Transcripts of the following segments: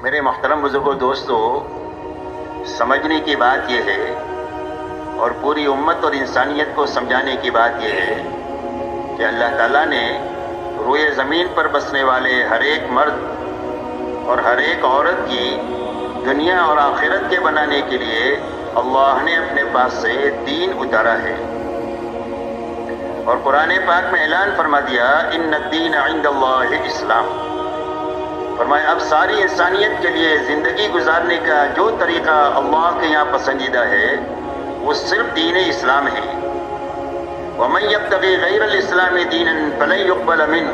میرے محترم بزرگوں دوستو، سمجھنے کی بات یہ ہے اور پوری امت اور انسانیت کو سمجھانے کی بات یہ ہے کہ اللہ تعالیٰ نے روئے زمین پر بسنے والے ہر ایک مرد اور ہر ایک عورت کی دنیا اور آخرت کے بنانے کے لیے اللہ نے اپنے پاس سے دین اتارا ہے، اور قرآن پاک میں اعلان فرما دیا ان الدین عند اللہ اسلام۔ فرمایا اب ساری انسانیت کے لیے زندگی گزارنے کا جو طریقہ اللہ کے یہاں پسندیدہ ہے وہ صرف دین اسلام ہے۔ وَمَن يَبْتَغِي غَيْرَ الْإِسْلَامِ دِينًا فَلَن يُقْبَلَ مِنْهُ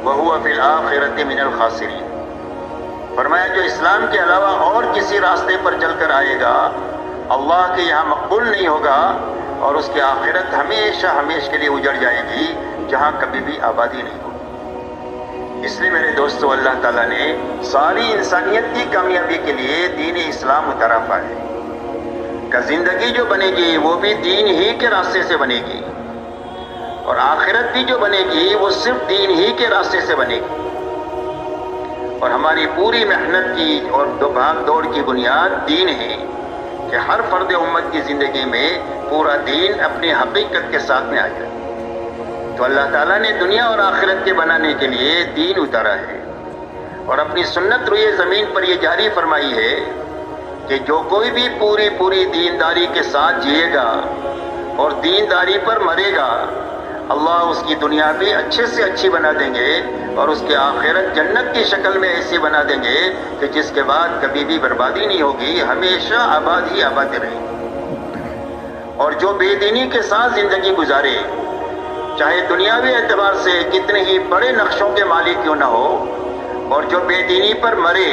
وَهُوَ فِي الْآخِرَةِ مِنَ الْخَاسِرِينَ۔ فرمایا جو اسلام کے علاوہ اور کسی راستے پر چل کر آئے گا اللہ کے یہاں مقبول نہیں ہوگا، اور اس کی آخرت ہمیشہ ہمیشہ کے لیے اجڑ جائے گی جہاں کبھی بھی آبادی نہیں ہوگی۔ اس لیے میرے دوستو، اللہ تعالیٰ نے ساری انسانیت کی کامیابی کے لیے دین اسلام اتارا ہے کہ زندگی جو بنے گی وہ بھی دین ہی کے راستے سے بنے گی، اور آخرت بھی جو بنے گی وہ صرف دین ہی کے راستے سے بنے گی، اور ہماری پوری محنت کی اور بھاگ دوڑ کی بنیاد دین ہے کہ ہر فرد امت کی زندگی میں پورا دین اپنی حقیقت کے ساتھ میں آ جائے۔ تو اللہ تعالیٰ نے دنیا اور آخرت کے بنانے کے لیے دین اتارا ہے، اور اپنی سنت روئے زمین پر یہ جاری فرمائی ہے کہ جو کوئی بھی پوری دینداری کے ساتھ جیے گا اور دینداری پر مرے گا، اللہ اس کی دنیا بھی اچھے سے اچھی بنا دیں گے اور اس کے آخرت جنت کی شکل میں ایسی بنا دیں گے کہ جس کے بعد کبھی بھی بربادی نہیں ہوگی، ہمیشہ آباد ہی آباد رہے گی۔ اور جو بے دینی کے ساتھ زندگی گزارے، چاہے دنیاوی اعتبار سے کتنے ہی بڑے نقشوں کے مالک کیوں نہ ہو، اور جو بے دینی پر مرے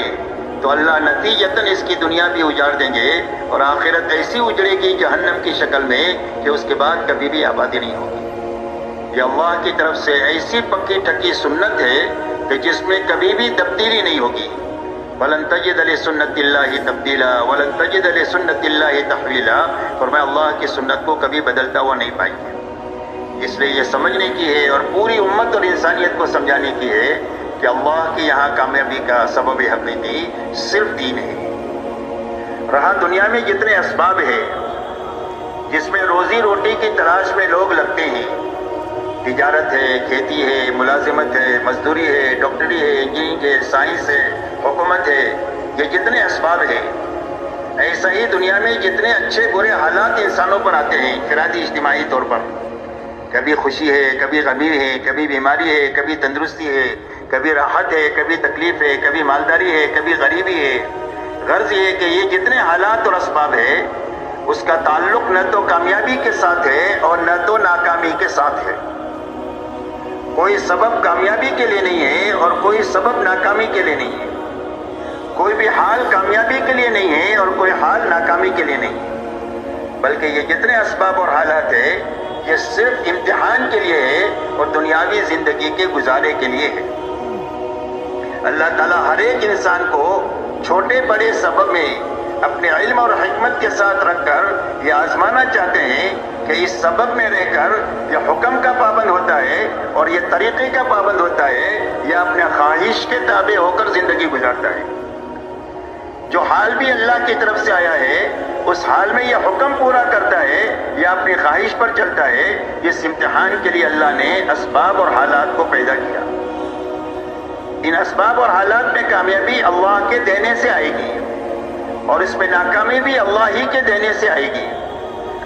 تو اللہ نتیجتاً اس کی دنیا بھی اجاڑ دیں گے اور آخرت ایسی اجڑے گی جہنم کی شکل میں کہ اس کے بعد کبھی بھی آبادی نہیں ہوگی۔ یہ اللہ کی طرف سے ایسی پکی ٹکی سنت ہے کہ جس میں کبھی بھی تبدیلی نہیں ہوگی۔ وَلَن تَجِدَ لِسُنَّتِ اللَّهِ تَبْدِيلًا وَلَن تَجِدَ لِسُنَّتِ اللَّهِ تَحْوِيلًا۔ فرمایا اللہ کی سنت کو کبھی بدلتا ہوا نہیں پائیں گے۔ اس لیے یہ سمجھنے کی ہے اور پوری امت اور انسانیت کو سمجھانے کی ہے کہ اللہ کے یہاں کامیابی کا سبب حقیقی صرف دین ہے۔ رہا دنیا میں جتنے اسباب ہیں جس میں روزی روٹی کی تلاش میں لوگ لگتے ہیں، تجارت ہے، کھیتی ہے، ملازمت ہے، مزدوری ہے، ڈاکٹری ہے، انجینئرنگ ہے، سائنس ہے، حکومت ہے، یہ جتنے اسباب ہیں، ایسا ہی دنیا میں جتنے اچھے برے حالات انسانوں پر آتے ہیں انفرادی اجتماعی طور پر، کبھی خوشی ہے، کبھی غمی ہے، کبھی بیماری ہے، کبھی تندرستی ہے، کبھی راحت ہے، کبھی تکلیف ہے، کبھی مالداری ہے، کبھی غریبی ہے۔ غرض یہ کہ یہ جتنے حالات اور اسباب ہے اس کا تعلق نہ تو کامیابی کے ساتھ ہے اور نہ تو ناکامی کے ساتھ ہے۔ کوئی سبب کامیابی کے لیے نہیں ہے اور کوئی سبب ناکامی کے لیے نہیں ہے، کوئی بھی حال کامیابی کے لیے نہیں ہے اور کوئی حال ناکامی کے لیے نہیں ہے، بلکہ یہ جتنے اسباب اور حالات ہیں یہ صرف امتحان کے لیے ہے اور دنیاوی زندگی کے گزارے کے لیے ہے۔ اللہ تعالیٰ ہر ایک انسان کو چھوٹے بڑے سبب میں اپنے علم اور حکمت کے ساتھ رکھ کر یہ آزمانا چاہتے ہیں کہ اس سبب میں رہ کر یہ حکم کا پابند ہوتا ہے اور یہ طریقے کا پابند ہوتا ہے یا اپنے خواہش کے تابع ہو کر زندگی گزارتا ہے۔ جو حال بھی اللہ کی طرف سے آیا ہے اس حال میں یہ حکم پورا کرتا ہے یا اپنی خواہش پر چلتا ہے، اس امتحان کے لیے اللہ نے اسباب اور حالات کو پیدا کیا۔ ان اسباب اور حالات میں کامیابی اللہ کے دینے سے آئے گی اور اس میں ناکامی بھی اللہ ہی کے دینے سے آئے گی۔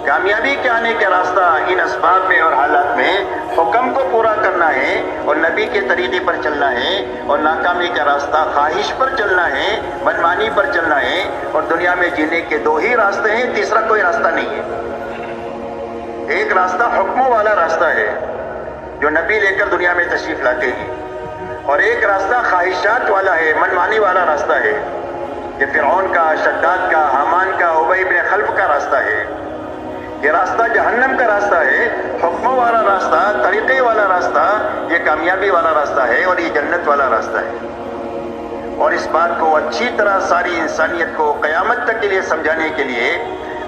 کامیابی کے آنے کا راستہ ان اسباب میں اور حالات میں حکم کو پورا کرنا ہے اور نبی کے طریقے پر چلنا ہے، اور ناکامی کا راستہ خواہش پر چلنا ہے، منمانی پر چلنا ہے، اور دنیا میں جینے کے دو ہی راستے ہیں، تیسرا کوئی راستہ نہیں ہے۔ ایک راستہ حکموں والا راستہ ہے جو نبی لے کر دنیا میں تشریف لاتے ہیں، اور ایک راستہ خواہشات والا ہے، منمانی والا راستہ ہے۔ یہ فرعون کا، شداد کا، حامان کا، ابی بن خلف کا راستہ ہے۔ یہ راستہ جہنم کا راستہ ہے۔ حکموں والا راستہ، طریقے والا راستہ، یہ کامیابی والا راستہ ہے اور یہ جنت والا راستہ ہے۔ اور اس بات کو اچھی طرح ساری انسانیت کو قیامت تک کے لیے سمجھانے کے لیے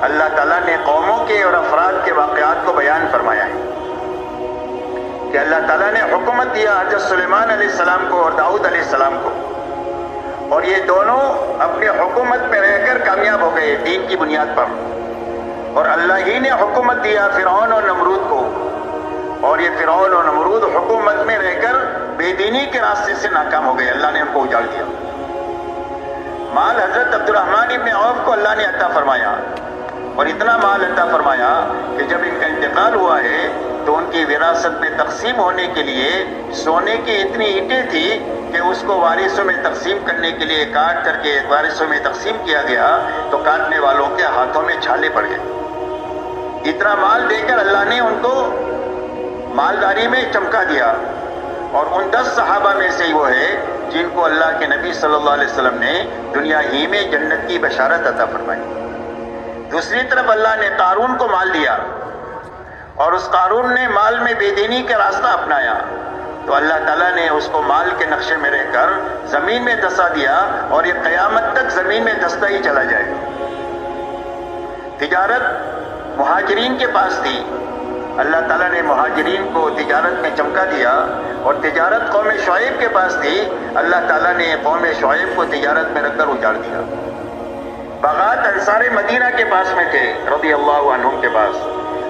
اللہ تعالیٰ نے قوموں کے اور افراد کے واقعات کو بیان فرمایا ہے کہ اللہ تعالیٰ نے حکومت دیا حضرت سلیمان علیہ السلام کو اور داؤد علیہ السلام کو، اور یہ دونوں اپنی حکومت میں رہ کر کامیاب ہو گئے دین کی بنیاد پر، اور اللہ ہی نے حکومت دیا فرعون اور نمرود کو، اور یہ فرعون اور نمرود حکومت میں رہ کر بے دینی کے راستے سے ناکام ہو گئے، اللہ نے ان کو اجاڑ دیا۔ مال حضرت عبد الرحمن ابن عوف کو اللہ نے عطا فرمایا، اور اتنا مال عطا فرمایا کہ جب ان کا انتقال ہوا ہے تو ان کی وراثت میں تقسیم ہونے کے لیے سونے کی اتنی اینٹیں تھی کہ اس کو وارثوں میں تقسیم کرنے کے لیے کاٹ کر کے وارثوں میں تقسیم کیا گیا تو کاٹنے والوں کے ہاتھوں میں چھالے پڑ گئے۔ اتنا مال دے کر اللہ نے ان کو مالداری میں چمکا دیا، اور ان 10 صحابہ میں سے وہ ہے جن کو اللہ کے نبی صلی اللہ علیہ وسلم نے دنیا ہی میں جنت کی بشارت عطا فرمائی۔ دوسری طرف اللہ نے قارون کو مال دیا، اور اس قارون نے مال میں بے دینی کا راستہ اپنایا، تو اللہ تعالیٰ نے اس کو مال کے نقشے میں رہ کر زمین میں دھسا دیا، اور یہ قیامت تک زمین میں دھستا ہی چلا جائے گا۔ تجارت مہاجرین کے پاس تھی، اللہ تعالیٰ نے مہاجرین کو تجارت میں چمکا دیا، اور تجارت قوم شعیب کے پاس تھی، اللہ تعالیٰ نے قوم شعیب کو تجارت میں رکھ کر اجاڑ دیا۔ باغات انصار مدینہ کے پاس میں تھے رضی اللہ عنہم کے پاس،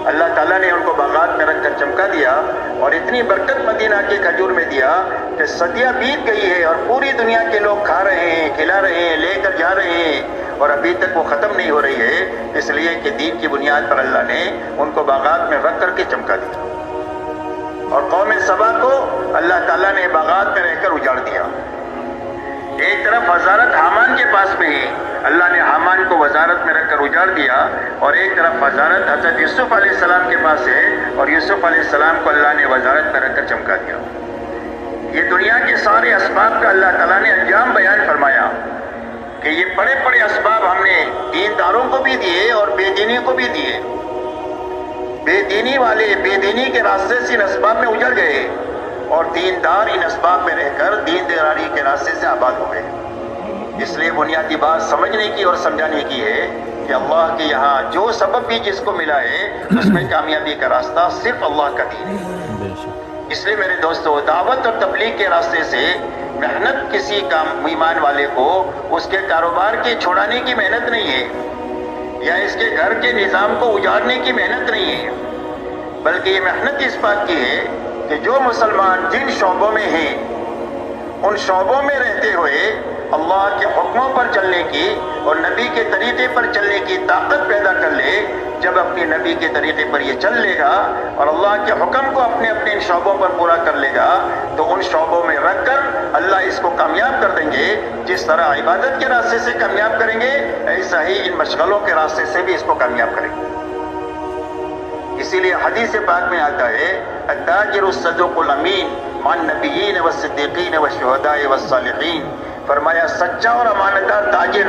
اللہ تعالیٰ نے ان کو باغات میں رکھ کر چمکا دیا، اور اتنی برکت مدینہ کے کھجور میں دیا کہ صدیاں بیت گئی ہے اور پوری دنیا کے لوگ کھا رہے ہیں، کھلا رہے ہیں، لے کر جا رہے ہیں، اور ابھی تک وہ ختم نہیں ہو رہی ہے، اس لیے کہ دین کی بنیاد پر اللہ نے ان کو باغات میں رکھ کر کے چمکا دیا۔ اور قوم سبا کو اللہ تعالیٰ نے باغات میں رہ کر اجاڑ دیا۔ ایک طرف وزارت حامان کے پاس میں ہی، اللہ نے حامان کو وزارت میں رکھ کر اجاڑ دیا، اور ایک طرف وزارت حضرت یوسف علیہ السلام کے پاس ہے، اور یوسف علیہ السلام کو اللہ نے وزارت میں رکھ کر چمکا دیا۔ یہ دنیا کے سارے اسباب کا اللہ تعالیٰ نے انجام بیان فرمایا کہ یہ بڑے بڑے اسباب ہم نے دینداروں کو بھی دیے اور بے دینی کو بھی دیے۔ بے دینی والے بے دینی کے راستے سے ان اسباب میں اجڑ گئے، اور دیندار ان اسباب میں رہ کر دینداری کے راستے سے آباد ہو گئے۔ اس لیے بنیادی بات سمجھنے کی اور سمجھانے کی ہے کہ اللہ کے یہاں جو سبب بھی جس کو ملا ہے اس میں کامیابی کا راستہ صرف اللہ کا دین ہے۔ اس لیے میرے دوستو، دعوت اور تبلیغ کے راستے سے محنت کسی کا ایمان والے کو اس کے کاروبار کے چھوڑانے کی محنت نہیں ہے، یا اس کے گھر کے نظام کو اجاڑنے کی محنت نہیں ہے، بلکہ یہ محنت اس بات کی ہے کہ جو مسلمان جن شعبوں میں ہیں ان شعبوں میں رہتے ہوئے اللہ کے حکموں پر چلنے کی اور نبی کے طریقے پر چلنے کی طاقت پیدا کر لے۔ جب اپنے نبی کے طریقے پر یہ چل لے گا اور اللہ کے حکم کو اپنے اپنے شعبوں پر پورا کر لے گا تو ان شعبوں میں رکھ کر اللہ اس کو کامیاب کر دیں گے۔ جس طرح عبادت کے راستے سے کامیاب کریں گے ایسا ہی ان مشغلوں کے راستے سے بھی اس کو کامیاب کریں گے۔ اسی لیے حدیث پاک میں آتا ہے التاجر الصدوق الامین مع النبیین والصدیقین والشہداء والصالحین، فرمایا سچا اور امانتدار تاجر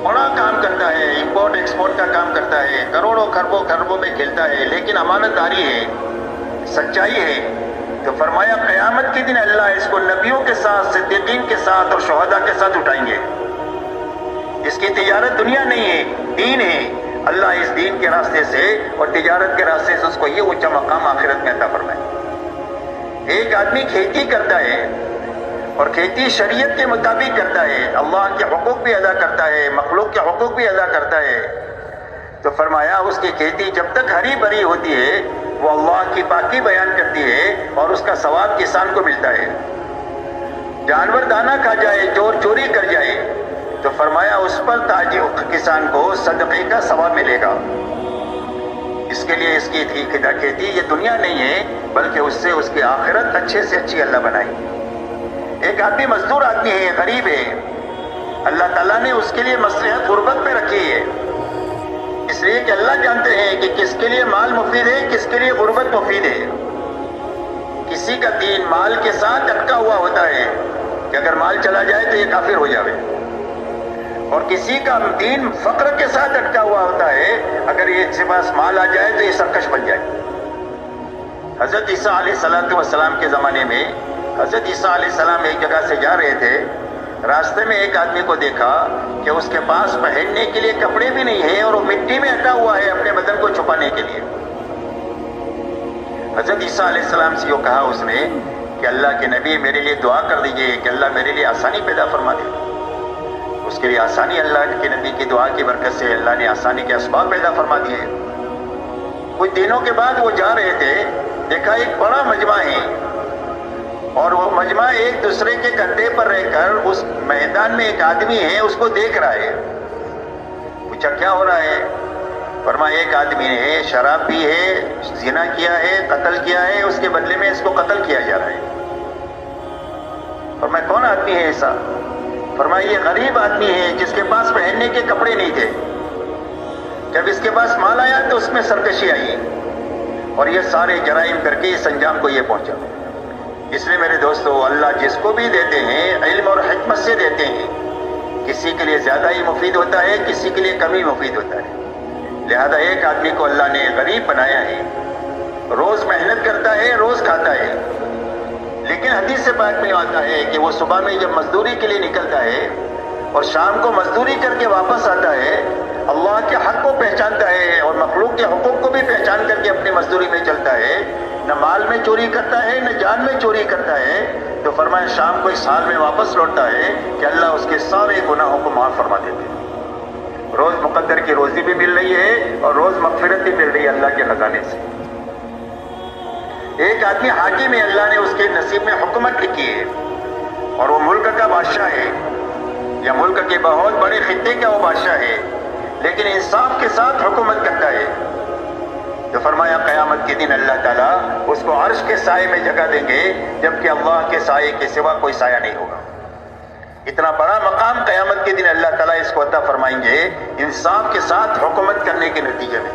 بڑا کام کرتا ہے، امپورٹ ایکسپورٹ کا کام کرتا ہے، کروڑوں خربوں میں کھیلتا ہے، لیکن امانتداری ہے، سچائی ہے، تو فرمایا قیامت کے دن اللہ اس کو نبیوں کے ساتھ، صدیقین کے ساتھ اور شہداء کے ساتھ اٹھائیں گے۔ اس کی تجارت دنیا نہیں ہے، دین ہے۔ اللہ اس دین کے راستے سے اور تجارت کے راستے سے اس کو یہ اونچا مقام آخرت میں عطا فرمائے۔ ایک آدمی کھیتی کرتا ہے اور کھیتی شریعت کے مطابق کرتا ہے، اللہ کے حقوق بھی ادا کرتا ہے، مخلوق کے حقوق بھی ادا کرتا ہے، تو فرمایا اس کی کھیتی جب تک ہری بھری ہوتی ہے وہ اللہ کی پاکی بیان کرتی ہے اور اس کا ثواب کسان کو ملتا ہے۔ جانور دانہ کھا جائے، چور چوری کر جائے تو فرمایا اس پر تاجر کسان کو صدقے کا ثواب ملے گا۔ اس کے لیے اس کی کھیتی یہ دنیا نہیں ہے بلکہ اس سے اس کی آخرت اچھے سے اچھی اللہ بنائے۔ ایک آدمی مزدور آدمی ہے، غریب ہے، اللہ تعالیٰ نے اس کے لیے مصلحت غربت میں رکھی ہے، اس لیے کہ اللہ جانتے ہیں کہ کس کے لیے مال مفید ہے، کس کے لیے غربت مفید ہے۔ کسی کا دین مال کے ساتھ اٹکا ہوا ہوتا ہے کہ اگر مال چلا جائے تو یہ کافر ہو جائے، اور کسی کا دین فقر کے ساتھ اٹکا ہوا ہوتا ہے، اگر یہ اس کے پاس مال آ جائے تو یہ سرکش بن جائے۔ حضرت عیسیٰ علیہ السلام کے زمانے میں حضرت عیسیٰ علیہ السلام ایک جگہ سے جا رہے تھے، راستے میں ایک آدمی کو دیکھا کہ اس کے پاس پہننے کے لیے کپڑے بھی نہیں ہیں اور وہ مٹی میں اٹا ہوا ہے اپنے بدن کو چھپانے کے لیے۔ حضرت عیسیٰ علیہ السلام سے یہ کہا اس نے کہ اللہ کے نبی میرے لیے دعا کر دیجئے کہ اللہ میرے لیے آسانی پیدا فرما دے. اس کے لیے آسانی اللہ کے نبی کی دعا کی برکت سے اللہ نے آسانی کے اسباب پیدا فرما دیے. کچھ دنوں کے بعد وہ جا رہے تھے، دیکھا ایک بڑا مجمع ہے اور وہ مجمع ایک دوسرے کے کندھے پر رہ کر اس میدان میں ایک آدمی ہے اس کو دیکھ رہا ہے. پوچھا کیا ہو رہا ہے؟ فرمایا ایک آدمی نے شراب پی ہے، زنا کیا ہے، قتل کیا ہے، اس کے بدلے میں اس کو قتل کیا جا رہا ہے. فرمایا کون آدمی ہے ایسا؟ فرمایا یہ غریب آدمی ہے جس کے پاس پہننے کے کپڑے نہیں تھے. جب اس کے پاس مال آیا تو اس میں سرکشی آئی اور یہ سارے جرائم کر کے اس انجام کو یہ پہنچا. اس لیے میرے دوستو، اللہ جس کو بھی دیتے ہیں علم اور حکمت سے دیتے ہیں. کسی کے لیے زیادہ ہی مفید ہوتا ہے، کسی کے لیے کم ہی مفید ہوتا ہے. لہذا ایک آدمی کو اللہ نے غریب بنایا ہے، روز محنت کرتا ہے، روز کھاتا ہے، لیکن حدیث سے پاک میں آتا ہے کہ وہ صبح میں جب مزدوری کے لیے نکلتا ہے اور شام کو مزدوری کر کے واپس آتا ہے، اللہ کے حق کو پہچانتا ہے اور مخلوق کے حقوق کو بھی پہچان کر کے اپنی مزدوری میں چلتا ہے. نہ مال میں چوری کرتا ہے، نہ جان میں چوری کرتا ہے. تو فرمایا شام کو اس حال میں واپس لوٹتا ہے کہ اللہ اس کے سارے گناہوں کو معاف فرما دیتے ہیں. روز مقدر کی روزی بھی مل رہی ہے اور روز مغفرت بھی مل رہی ہے اللہ کے خزانے سے. ایک آدمی حاکم ہے، اللہ نے اس کے نصیب میں حکومت لکھی ہے اور وہ ملک کا بادشاہ ہے یا ملک کے بہت بڑے خطے کا وہ بادشاہ ہے، لیکن انصاف کے ساتھ حکومت کرتا ہے. تو فرمایا قیامت کے دن اللہ تعالیٰ اس کو عرش کے سائے میں جگہ دیں گے، جبکہ اللہ کے سائے کے سوا کوئی سایہ نہیں ہوگا. اتنا بڑا مقام قیامت کے دن اللہ تعالیٰ اس کو عطا فرمائیں گے انصاف کے ساتھ حکومت کرنے کے نتیجے میں.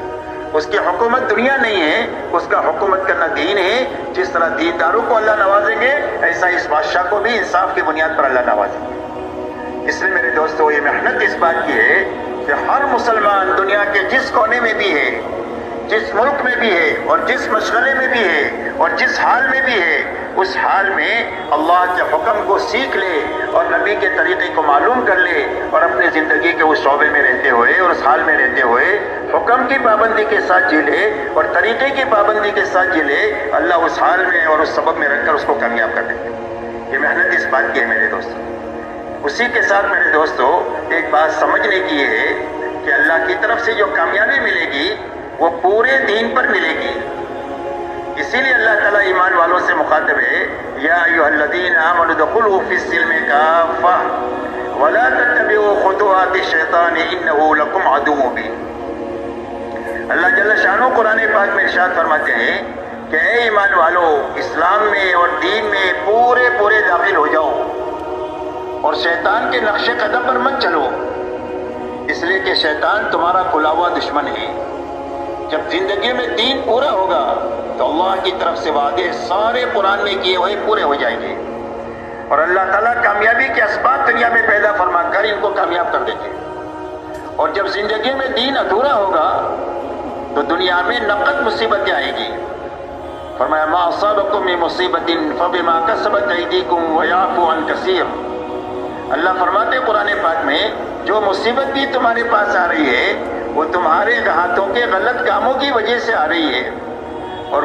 اس کی حکومت دنیا نہیں ہے، اس کا حکومت کرنا دین ہے. جس طرح دینداروں کو اللہ نوازیں گے، ایسا اس بادشاہ کو بھی انصاف کی بنیاد پر اللہ نوازیں گے. اس لیے میرے دوستو، یہ محنت اس بات کی ہے کہ ہر مسلمان دنیا کے جس کونے میں بھی ہے، جس ملک میں بھی ہے اور جس مشغلے میں بھی ہے اور جس حال میں بھی ہے، اس حال میں اللہ کے حکم کو سیکھ لے اور نبی کے طریقے کو معلوم کر لے اور اپنی زندگی کے اس شعبے میں رہتے ہوئے اور اس حال میں رہتے ہوئے حکم کی پابندی کے ساتھ جی لے اور طریقے کی پابندی کے ساتھ جی لے. اللہ اس حال میں اور اس سبب میں رکھ کر اس کو کامیاب کر دیتے ہیں. یہ محنت اس بات کی ہے میرے دوستو. اسی کے ساتھ میرے دوستو ایک بات سمجھنے کی یہ ہے کہ اللہ کی طرف سے جو کامیابی ملے گی وہ پورے دین پر ملے گی. اسی لیے اللہ تعالیٰ ایمان والوں سے مخاطب ہے، یا ایھا الذین آمنوا ادخلوا فی السلم کافۃ ولا تتبعوا خطوات الشیطان انہ لکم عدو مبین. اللہ جل شانہ قرآن پاک میں ارشاد فرماتے ہیں کہ اے ایمان والو، اسلام میں اور دین میں پورے داخل ہو جاؤ اور شیطان کے نقش قدم پر مت چلو، اس لیے کہ شیطان تمہارا کھلا ہوا دشمن ہے. جب زندگی میں دین پورا ہوگا تو اللہ کی طرف سے وعدے سارے قرآن میں کیے ہوئے پورے ہو جائیں گے اور اللہ تعالیٰ کامیابی کے اسباب دنیا میں پیدا فرما کر ان کو کامیاب کر دیں گے. اور جب زندگی میں دین ادھورا ہوگا تو دنیا میں نقد مصیبتیں آئیں گی. فرمایا ما اصابکم من مصیبت فبما کسبت ایدیکم ویعفو عن کثیر. اللہ فرماتے قرآن پاک میں جو مصیبت بھی تمہارے پاس آ رہی ہے وہ تمہارے ہاتھوں کے غلط کاموں کی وجہ سے آ رہی ہے اور